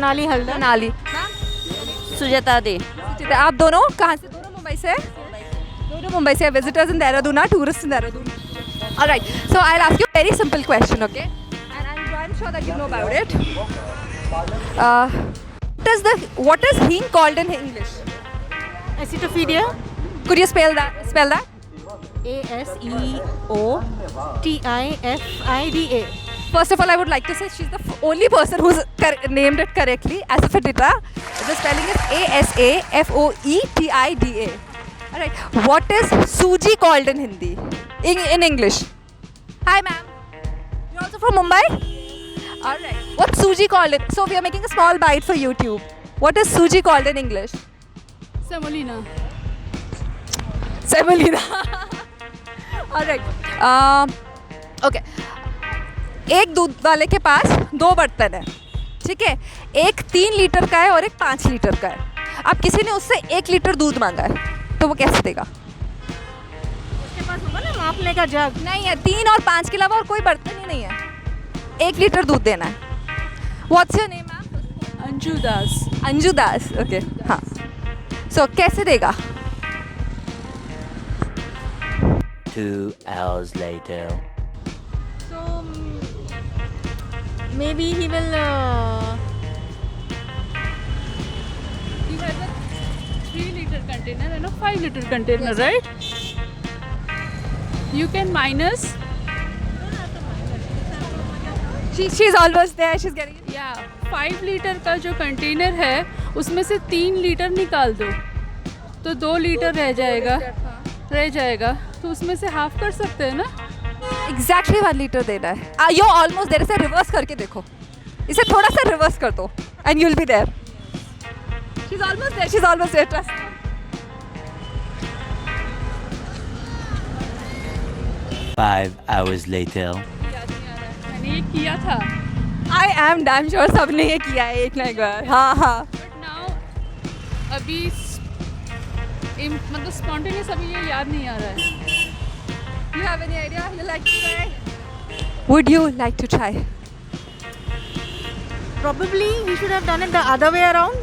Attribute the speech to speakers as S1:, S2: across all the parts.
S1: सोनाली हल्दर।
S2: सोनाली।
S3: सुजाता दे।
S2: सुचिता, आप दोनों कहाँ से? दोनों मुंबई से? दोनों मुंबई से। Visitors in Dehradun, tourist in Dehradun. Alright, so I'll ask you a very simple question, okay? And I'm sure that you know about it. What is hing called in English?
S1: एसिटोफिडिया।
S2: Could you spell that?
S1: ASEOTIFIDA।
S2: First of all, I would like to say she's the only person who's named it correctly. Asafoetida. The spelling is ASAFOETIDA. Alright, what is Suji called in Hindi? In English. Hi, ma'am. You're also from Mumbai? Alright. What's Suji called in? So we are making a small bite for YouTube. What is Suji called in English?
S1: Semolina.
S2: Semolina. Alright. Okay. एक दूध वाले के पास दो बर्तन है, ठीक है? एक 3 लीटर का है और एक 5 लीटर का है। अब किसी ने उससे 1 लीटर दूध मांगा है, तो वो कैसे देगा?
S1: उसके पास होगा ना मापने का जग।
S2: नहीं है, 3 और 5 के अलावा और कोई बर्तन ही नहीं है। 1 लीटर दूध देना है। What's your name, ma'am?
S1: Anju Das.
S2: Anju Das, okay. हाँ, सो कैसे देगा?
S4: 2 hours later.
S1: So maybe he will.
S5: You have a 3-liter container and a 5-liter container, right? You can minus.
S2: She's almost there. She's getting it.
S5: या 5 litre का जो container है उसमें से 3 litre निकाल दो तो 2 लीटर रह जाएगा तो उसमें से हाफ कर सकते हैं ना।
S2: Exactly 1 लीटर देना है। You're almost there. इसे रिवर्स करके देखो। इसे थोड़ा सा रिवर्स कर दो and you'll be there. She's almost there. She's almost there. Trust me.
S4: 5 hours later.
S5: याद नहीं आ रहा है मैंने ये किया था
S2: I am damn sure सबने ये किया है एक ना एक बार। हाँ हाँ।
S5: बट नाउ अभी मतलब स्पॉन्टेनियस अभी ये याद नहीं आ रहा है।
S2: You have any idea? You like to try? Would you like to try?
S1: Probably he should have done it the other way around.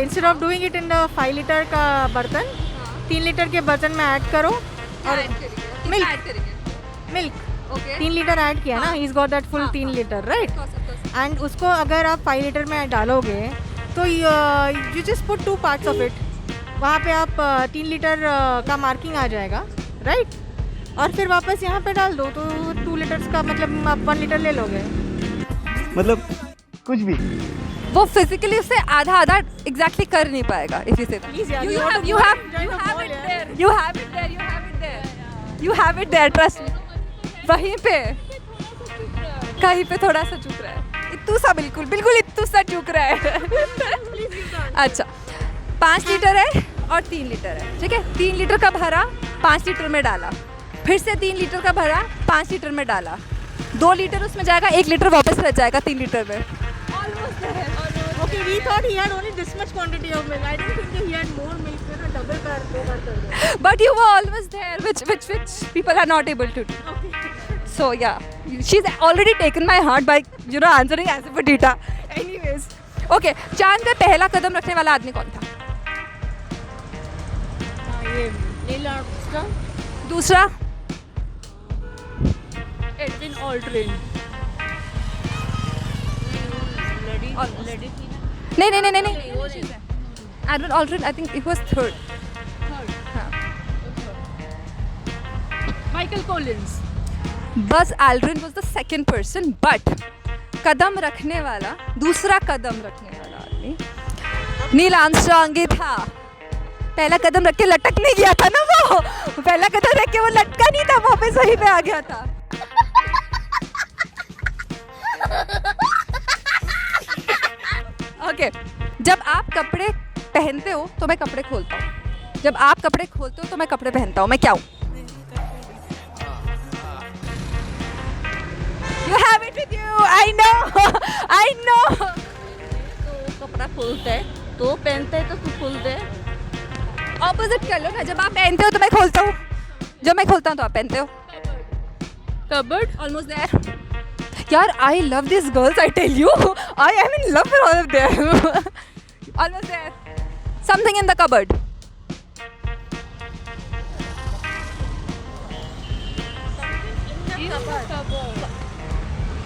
S1: Instead of doing it in the 5 litre का बर्तन, 3 litre के बर्तन में add करो और milk.
S2: Okay.
S1: 3 litre add किया ना, he's got that full 3 litre, right? And उसको अगर आप 5 लीटर में डालोगे तो you just put 2 parts of it. वहाँ पे आप 3 लीटर का मार्किंग आ जाएगा, राइट? और फिर वापस यहाँ पे डाल दो तो 2 लीटर्स का मतलब आप 1 लीटर ले लोगे।
S6: मतलब कुछ भी।
S2: वो फिजिकली उससे आधा आधा एग्जैक्टली कर नहीं पाएगा। If you say that.
S1: Please, yeah,
S2: You
S1: we want
S2: have
S1: to
S2: you
S1: go
S2: have
S1: and join
S2: you
S1: a
S2: have
S1: ball,
S2: it
S1: yeah.
S2: there. You have it there. You have it there. You have it there. Trust me. वहीं पे कहीं पे थोड़ा सा चूक रहा है। इत्तू सा बिल्कुल बिल्कुल इत्तू सा चूक रहा है। अच्छा, 5 लीटर है और 3 लीटर है, ठीक है? 3 लीटर का भरा 5 लीटर में डाला, फिर से 3 लीटर का भरा 5 लीटर में डाला, 2 लीटर उसमें जाएगा, 1 लीटर वापस रह जाएगा 3 लीटर में।
S1: Okay, we thought he had only this much quantity of milk. I didn't think that he had more milk, you know, double कर दो।
S2: But you were always there, which people are not able to do. So yeah, she's already taken my heart by answering Asafoetida. Anyways, okay, चांद पे पहला कदम रखने वाला आदमी कौन था?
S1: ये नील आर्मस्ट्रांग।
S2: दूसरा?
S5: Edwin Aldrin.
S2: नहीं। Edwin Aldrin, I think it was third.
S5: Michael Collins.
S2: Buzz Aldrin was the second person, but कदम रखने वाला, दूसरा कदम रखने वाला आदमी नील आर्मस्ट्रांग ही था। पहला कदम रख के लटक नहीं गया था ना वो। पहला कदम रख के वो लटका नहीं था, वापस वहीं पे आ गया था। ओके, जब आप कपड़े पहनते हो तो मैं कपड़े खोलता हूँ, जब आप कपड़े खोलते हो तो मैं कपड़े पहनता हूँ। मैं क्या हूँ? You have it with you. I know.
S3: तो कपड़ा खोलता है तो पहनता है तो तू खोलता है।
S2: ऑपोजिट कर लो ना, जब आप पहनते हो तो मैं खोलता हूँ, जब मैं खोलता हूँ तो आप पहनते हो।
S5: कबर्ड।
S2: Almost there. यार I love these girls, I tell you. I am in love with all of them. Almost there. Something in the cupboard.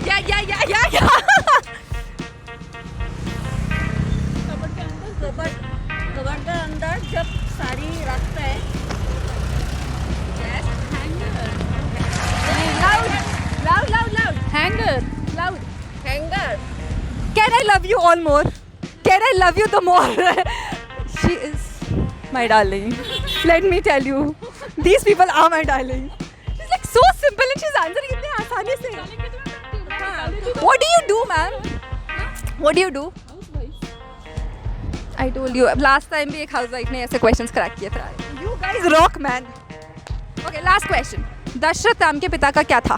S2: Yeah.
S3: Cupboard के अंदर जब साड़ी रखता है
S2: Loud.
S5: Hanger
S3: hanger
S2: Can I love you all more? Can I love you the more? She is my darling. Let me tell you. These people are my darling. She's like so simple and she's answering इतने आसानी से. What do you do, ma'am? What do you do? I told you. Last time भी एक housewife ने ऐसे questions crack किए थे. You guys rock, man. Okay, last question. Dasharath Ram के पिता का क्या था?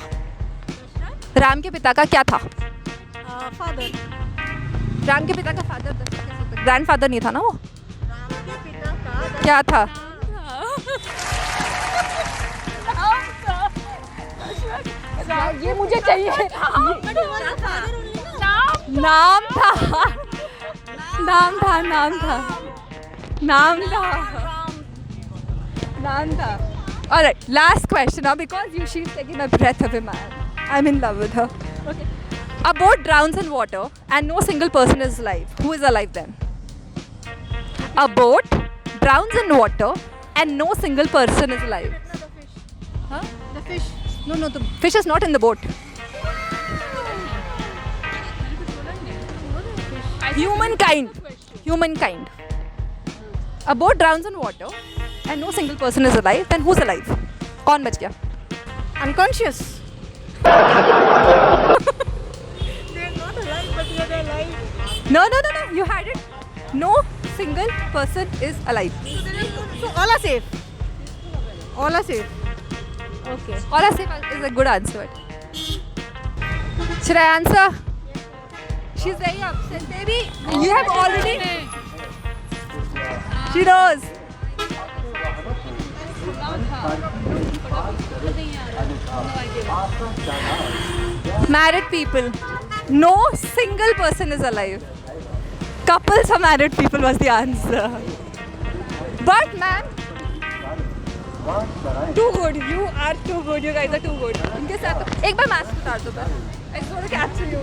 S2: राम के पिता का क्या था?
S1: फादर,
S2: राम के पिता का फादर ग्रैंडफादर नहीं था ना वो?
S1: राम के पिता का
S2: क्या था? ये मुझे चाहिए. नाम था. All right, last question now because she's taking my breath away, man. I'm in love with her. Okay. A boat drowns in water and no single person is alive. Who is alive then? A boat drowns in water and no single person is alive. Huh?
S1: The fish.
S2: No, the fish is not in the boat. Humankind. A boat drowns in water and no single person is alive. Then who's alive? कौन बच गया?
S1: Unconscious.
S2: No. You had it. No single person is alive.
S1: So all are safe. All are safe. Okay.
S2: All I say is a good answer. Should I answer? She's very upset, baby. You have already. She knows. Married people. No single person is alive. Couples of married people was the answer. But ma'am, too good. You are too good. You guys are too good. इनके साथ एक बार match उतार दो बस. I just want to capture you.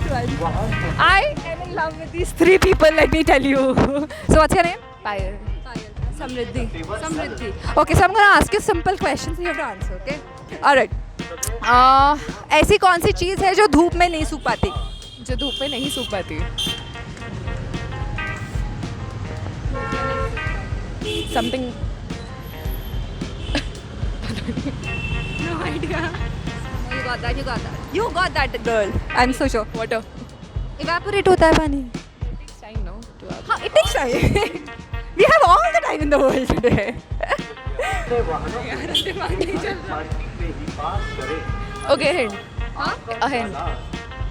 S2: Just one. I am in love with these three people. Let me tell you. So what's your name? Payal. Samriddhi. Okay, so I'm gonna ask you simple questions. You have to answer. Okay. All right. ऐसी कौन सी चीज़ है जो धूप में नहीं सूख पाती?
S5: जो धूप में नहीं सूख पाती. Something. No idea.
S2: You got that, girl. I'm so sure.
S5: Water.
S2: Evaporate होता है पानी.
S5: Takes time, no?
S2: हाँ, it takes time. We have all the time in the world today.
S5: Okay, hint. A hint.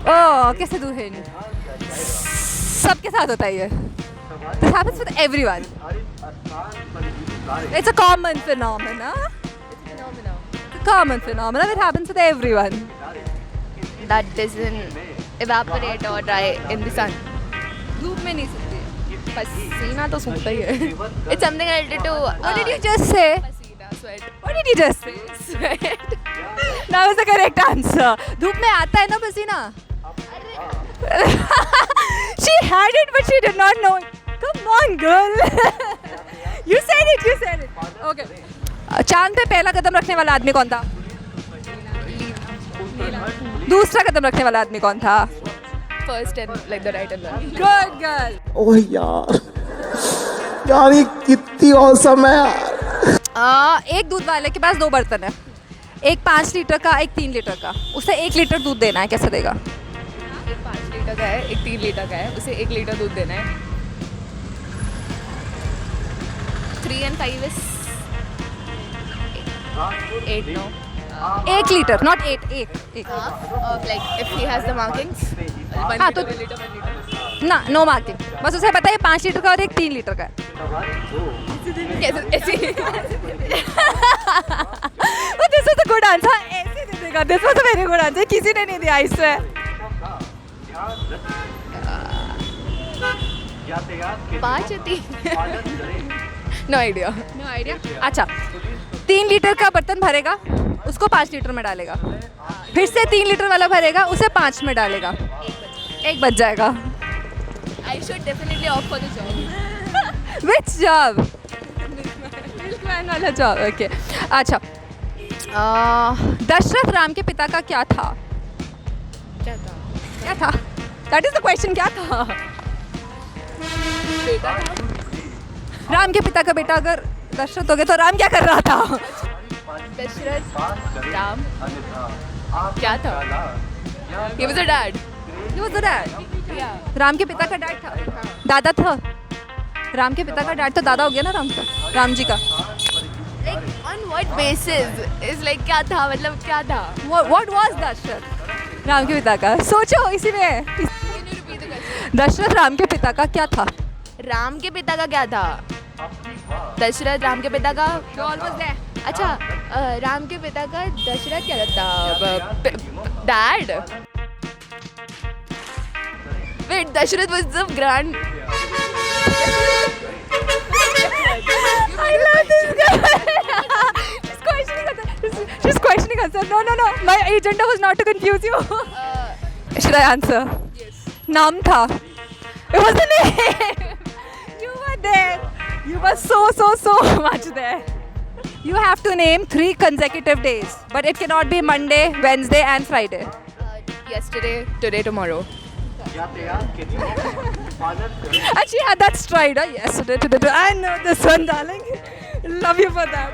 S2: Oh, कैसे दूँ hint? सबके साथ होता है ये. This happens with everyone. It's a common phenomena. It's a common phenomenon that happens with everyone.
S7: That doesn't evaporate or dry in the sun.
S2: धूप में नहीं सूखती.
S7: पसीना तो सूखता ही है. It's something related to.
S2: What did you just say?
S7: पसीना, sweat.
S2: What did you just say?
S7: Sweat.
S2: That was the correct answer. धूप में आता है ना पसीना? She had it but she did not know it. Come on, girl. You said it. Okay. चांद पे पहला कदम रखने वाला आदमी कौन था? दूसरा कदम रखने वाला आदमी कौन था?
S7: First and like the right and left.
S2: Good girl.
S8: ओह यार ये कितनी औसम है यार.
S2: एक दूध वाले के पास 2 बर्तन है. एक 5 लीटर का, एक 3 लीटर का. उसे 1 लीटर दूध देना है, कैसे देगा?
S7: एक 5 लीटर का है, एक 3 लीटर का है. उसे 1 लीटर दूध देना है. 3 and 5 is 8, no?
S2: 1 litre, not 8. एक.
S7: Like if he has the markings.
S2: हाँ तो ना, नो मार्किंग. बस उसे पता है 5 लीटर का और एक 3 लीटर का है.
S7: ऐसे
S2: But this is a good answer. ऐसे दे देगा god, this was a very good answer. किसी ने नहीं दिया इससे.
S7: पाँच या तीन? No idea.
S2: No idea. अच्छा, 3 लीटर का बर्तन भरेगा, उसको 5 लीटर में डालेगा. फिर से 3 लीटर वाला भरेगा, उसे 5 में डालेगा. एक बच जाएगा.
S7: I should definitely opt for the job.
S2: Which job? Milkman वाला job. Okay. अच्छा. दशरथ राम के पिता का क्या था? क्या था? That is the question. क्या था? राम के पिता का बेटा अगर दशरथ हो गया तो राम क्या कर रहा था?
S7: दशरथ राम क्या था? He was a dad.
S2: He was the dad. Ram के पिता का डैड था. दादा था. राम के पिता का डैड तो दादा हो गया ना राम का, राम जी का.
S7: Like on what basis? Is like क्या था, मतलब क्या था?
S2: What was दशरथ राम के पिता का? सोचो इसी में.
S7: Can you repeat the question?
S2: Dasharath Ram के पिता का क्या था?
S7: राम के पिता का क्या था? दशरथ राम के पिता का अच्छा राम के पिता का दशरथ क्या था? Dad. Wait, Dashrath was the grand.
S2: I love this girl. She's questioning herself. No. My agenda was not to confuse you. Should I answer?
S7: Yes.
S2: नाम था. It was the name. You were there. You were so much there. You have to name 3 consecutive days, but it cannot be Monday, Wednesday, and Friday.
S7: Yesterday, today, tomorrow.
S2: And she had that stride, yesterday, today. I know this one, darling. Love you for that.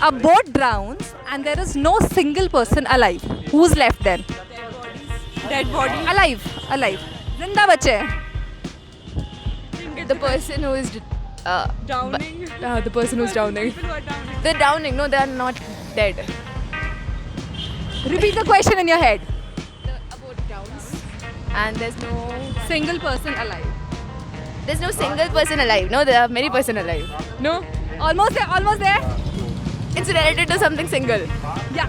S2: A boat drowns and there is no single person alive. Who's left then?
S7: Dead body.
S2: Alive. Zinda bache.
S7: The person who is drowning. The person who's drowning. They're drowning. No, they are not dead.
S2: Repeat the question in your head.
S7: A boat drowns, and there's no
S2: Single person alive.
S7: single person alive. No, there are many person alive. No,
S2: Almost there.
S7: it's related to something single.
S2: Yeah.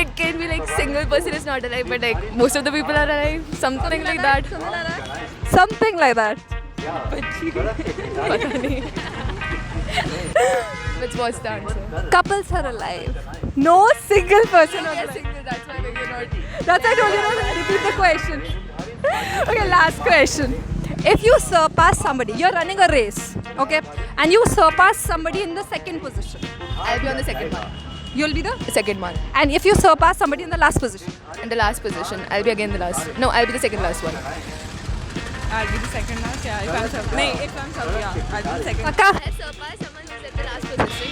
S7: It can be like single person is not alive, but like most of the people are alive. Something like that.
S2: Something like that.
S7: पता नहीं. What's the answer?
S2: Couples are alive. No single person
S7: We are
S2: alive.
S7: single. That's why we're not.
S2: That's why I told you to repeat the question. Okay, last question. If you surpass somebody, you're running a race, okay, and you surpass somebody in the second position,
S7: I'll be on the second one.
S2: you'll be the.
S7: Second one.
S2: And if you surpass somebody in the last position,
S7: In the last position, I'll be again the last. No, I'll be the second last one.
S5: I'll be the second last. Yeah, if I'm sub. No, if I'm sub, yeah, I'll be the second.
S2: Akka,
S7: I'll surpass someone who's at the last position.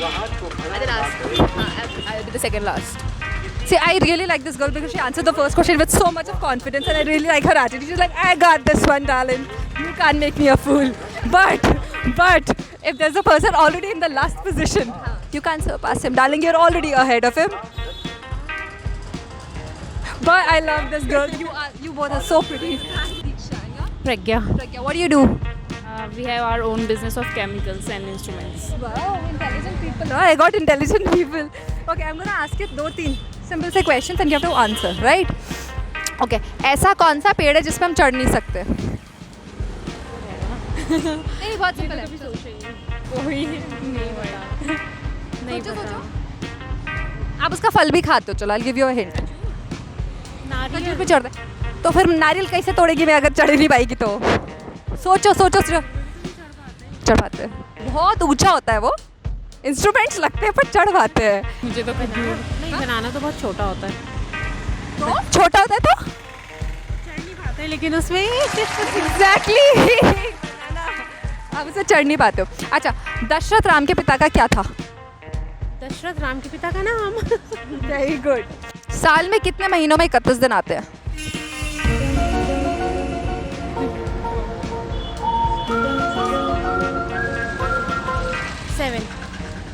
S7: At the last. I'll be the second last.
S2: see, I really like this girl because she answered the first question with so much of confidence, and I really like her attitude. She's like, I got this one, darling. You can't make me a fool. But if there's a person already in the last position, you can't surpass him, darling. You're already ahead of him. But I love this girl. You both are so pretty.
S5: Pragya.
S2: Pragya, what do you do?
S5: We have our own business of chemicals and instruments.
S2: Wow, intelligent people. Oh, I got intelligent people. Okay, I'm gonna ask you 2-3 simple से questions and you have to answer, right? Okay, ऐसा कौन सा पेड़ है जिसपे हम चढ़ नहीं सकते? नहीं, बहुत सिंपल है.
S5: कोई नहीं पता. नहीं पता.
S2: आप उसका फल भी खाते हो. चलो, I'll give you a hint. खजूर पे चढ़ते. तो फिर नारियल कैसे तोड़ेगी मैं अगर चढ़ नहीं पाएगी तो? सोचो. चढ़ पाते हैं. बहुत ऊंचा होता है वो. इंस्ट्रूमेंट्स लगते हैं पर चढ़ पाते हैं.
S5: मुझे तो खजूर नहीं बनाना तो बहुत छोटा होता है.
S2: तो छोटा होता है तो
S5: चढ़ नहीं पाते लेकिन उसमें
S2: एग्जैक्टली आप उसे चढ़ नहीं पाते हो. अच्छा, दशरथ राम के पिता का क्या था?
S5: दशरथ राम के पिता का नाम.
S2: Very good. साल में कितने महीनों में 31 दिन आते हैं?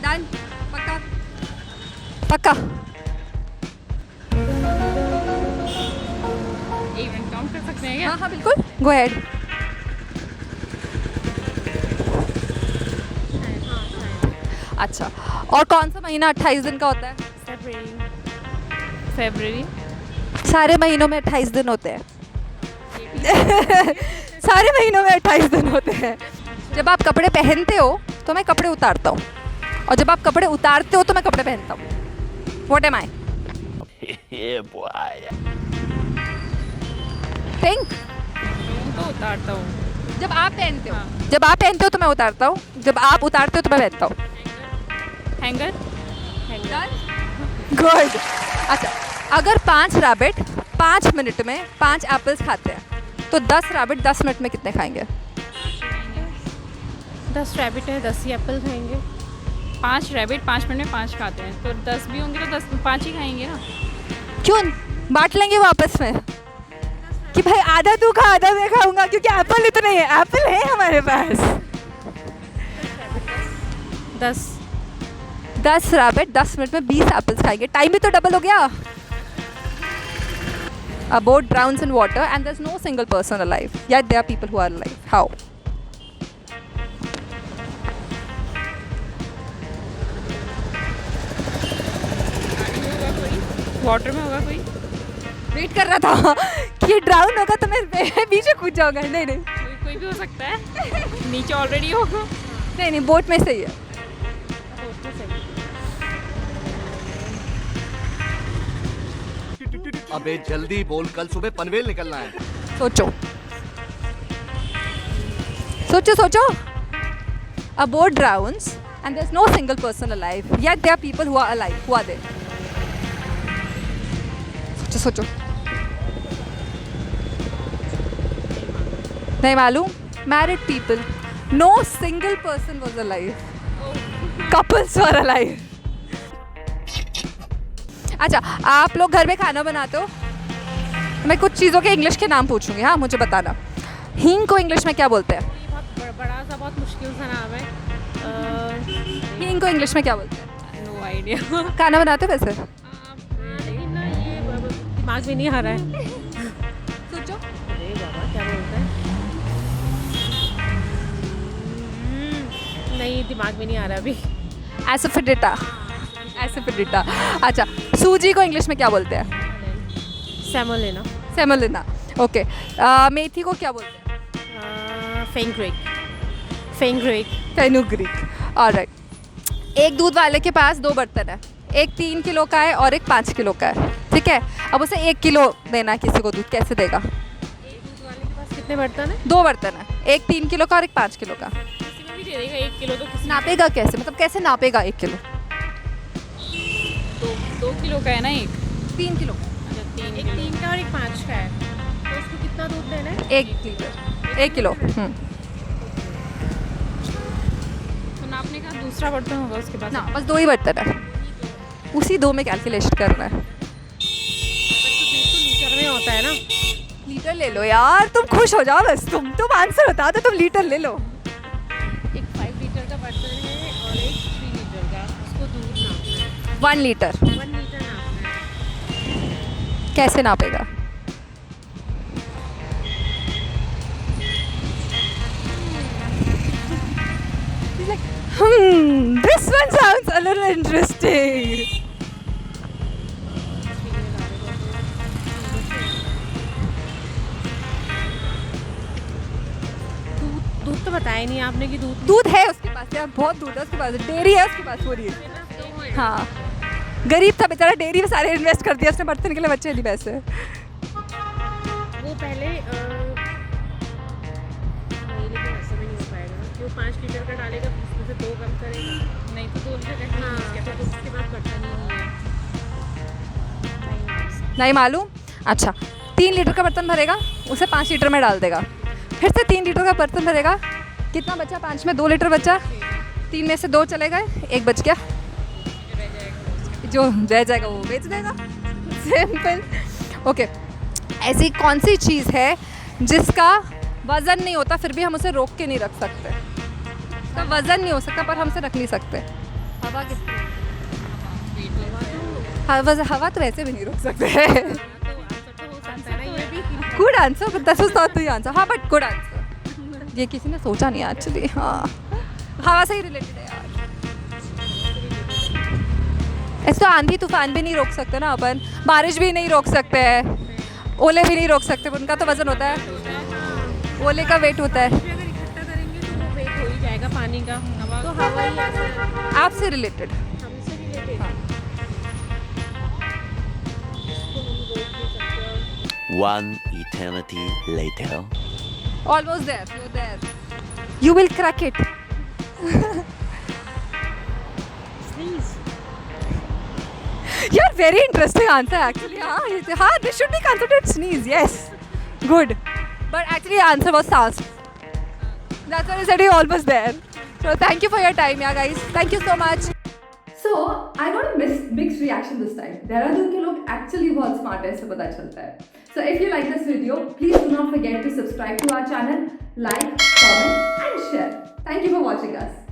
S2: डन. पक्का.
S5: इवेंट काउंट कर सकते हैं क्या?
S2: हाँ बिल्कुल. Go ahead. अच्छा, और कौन सा महीना 28 दिन का होता है?
S5: फरवरी।
S2: सारे महीनों में 28 दिन होते हैं। सारे महीनों में 28 दिन होते हैं। जब आप कपड़े पहनते हो तो मैं कपड़े उतारता हूँ, और जब आप कपड़े उतारते हो तो मैं कपड़े पहनता हूँ। What am I?
S4: Yeah, boy.
S2: Think.
S5: तो उतारता हूँ।
S2: जब आप पहनते हो, जब आप पहनते हो तो मैं उतारता हूँ, जब आप उतारते हो तो मैं पहनता हूँ।
S5: हैंगर।
S2: गुड। अच्छा, अगर 5 रैबिट 5 मिनट में 5 एप्पल्स खाते हैं तो 10 रैबिट 10 मिनट में कितने खाएंगे?
S1: 10 रैबिट है, 10 ही एप्पल खाएंगे।
S5: 5 रैबिट 5 मिनट में 5 खाते हैं, तो 10 भी होंगे तो 5 ही खाएंगे ना।
S2: क्यों बांट लेंगे वो आपस में कि भाई आधा तू खा आधा मैं खाऊंगा, क्योंकि एप्पल इतने हैं, एप्पल है हमारे पास। 10 रैबिट 10 मिनट में 20 एप्पल्स खाएंगे। टाइम भी तो डबल हो गया। A boat drowns in water and there's no single person alive. Yet there are people who are alive. How?
S5: Water में होगा कोई।
S2: वेट कर रहा था कि ये ड्राउन होगा तो मैं पीछे कूद जाऊंगा। नहीं नहीं
S5: कोई भी हो सकता है। नीचे ऑलरेडी होगा।
S2: नहीं नहीं, बोट में सही है।
S8: अबे जल्दी बोल, कल सुबह पनवेल निकलना है।
S2: सोचो सोचो सोचो। A boat drowns and there's no single person alive. Yet there are people who are alive. Who are they? सोचो सोचो। नहीं मालूम? Married people. No single person was alive. Couples were alive. अच्छा, आप लोग घर में खाना बनाते हो? मैं कुछ चीज़ों के इंग्लिश के नाम पूछूंगी, हाँ मुझे बताना। हींग को इंग्लिश में क्या बोलते हैं?
S1: बहुत बड़ा सा, बहुत मुश्किल सा नाम है।
S2: हींग को इंग्लिश में क्या बोलते हैं?
S5: No idea.
S2: खाना बनाते हो वैसे?
S1: लेकिन ना ये दिमाग में नहीं आ रहा है।
S2: सोचो।
S1: अरे बाबा, क्या बोलते हैं? नहीं, दिमाग में नहीं आ रहा अभी।
S2: एसिडिटा। एसिडिटा। अच्छा, सूजी को इंग्लिश में क्या बोलते हैं?
S1: सेमोलिना।
S2: सेमोलिना। ओके। मेथी को क्या बोलते हैं?
S1: फेंग्रिक। फेंग्रिक।
S2: फेनुग्रीक। ऑलराइट। एक दूध वाले के पास 2 बर्तन है, एक 3 किलो का है और एक 5 किलो का है, ठीक है? अब उसे 1 किलो देना है किसी को दूध, कैसे देगा?
S1: दूध वाले के पास कितने बर्तन है?
S2: 2 बर्तन है, एक 3 किलो का और एक 5 किलो का।
S1: किसी में भी दे देगा 1 किलो तो किसी
S2: नापेगा कैसे, मतलब कैसे नापेगा 1 किलो?
S5: 2 किलो का है ना एक।
S2: 3 किलो।
S5: अच्छा 3
S1: एक 3 का और एक 5 का है, तो उसको कितना दूध देना है?
S2: 1 लीटर 1 किलो।
S5: तो नापने का दूसरा बर्तन होगा उसके बाद।
S2: ना, बस 2 ही बर्तन है, उसी 2 में कैलकुलेशन करना है।
S1: लीटर में होता है ना।
S2: लीटर ले लो यार, तुम खुश हो जाओ बस। तुम आंसर बता दो, तुम लीटर ले लो।
S1: एक 5 लीटर का बर्तन है और एक 3 लीटर का, उसको दूध नापना है।
S2: 1 लीटर
S1: 1 लीटर नापना है।
S2: कैसे नापेगा? This one sounds a little interesting.
S1: दूध तो बताया नहीं आपने कि दूध
S2: दूध है उसके पास यार, बहुत दूध है उसके पास, डेयरी है उसके पास पूरी। हाँ, गरीब था बेचारा, डेयरी में सारे इन्वेस्ट कर दिया उसने, बर्तन के लिए बच्चे नहीं पैसे।
S1: वो पहले नहीं, लेकिन ऐसा भी नहीं हो पाएगा कि वो 5 लीटर का डालेगा उसमें से 2 कम करेगा। नहीं तो 2 लीटर का हाँ, तो उसके बाद बर्तन ही नहीं है।
S2: नहीं मालूम? अच्छा, 3 लीटर का बर्तन भरेगा, उसे 5 लीटर में डाल देगा, फिर से 3 लीटर का बर्तन भरेगा, कितना बचा? 5 में 2 लीटर बचा, 3 में से 2 चले गए, 1 बच गया, जो रह जाएगा वो बेच देगा। सिंपल। ओके। ऐसी कौन सी चीज़ है जिसका वज़न नहीं होता फिर भी हम उसे रोक के नहीं रख सकते? उसका वज़न नहीं हो सकता पर हम उसे रख नहीं सकते। हवा हवा तो वैसे भी नहीं रोक सकते। Good answer, but that was not the answer. हाँ, बट गुड आंसर। ये किसी ने सोचा नहीं एक्चुअली। हाँ, हवा से ही रिलेटेड है यार। ऐसे तो आंधी तूफान भी नहीं रोक सकते ना अपन, बारिश भी नहीं रोक सकते हैं, ओले भी नहीं रोक सकते, उनका तो वजन होता है, ओले का वेट होता है।
S1: अगर इकट्ठा करेंगे तो वो वेट हो ही जाएगा पानी का, तो हवा ही ऐसे
S2: आपसे रिलेटेड।
S1: हमसे related.
S4: One eternity later.
S2: Almost there, you're there. You will crack it.
S1: Sneeze.
S2: You're very interesting answer actually. हाँ, this should be considered sneeze. Yes, good. But actually, the answer was SARS. That's why I said you're almost there. So thank you for your time, yeah, guys. Thank you so much. So I got a mixed reaction this time. Dehradun के लोग actually बहुत smart है, ऐसे पता चलता है. So if you like this video, please do not forget to subscribe to our channel, like, comment, and share. Thank you for watching us.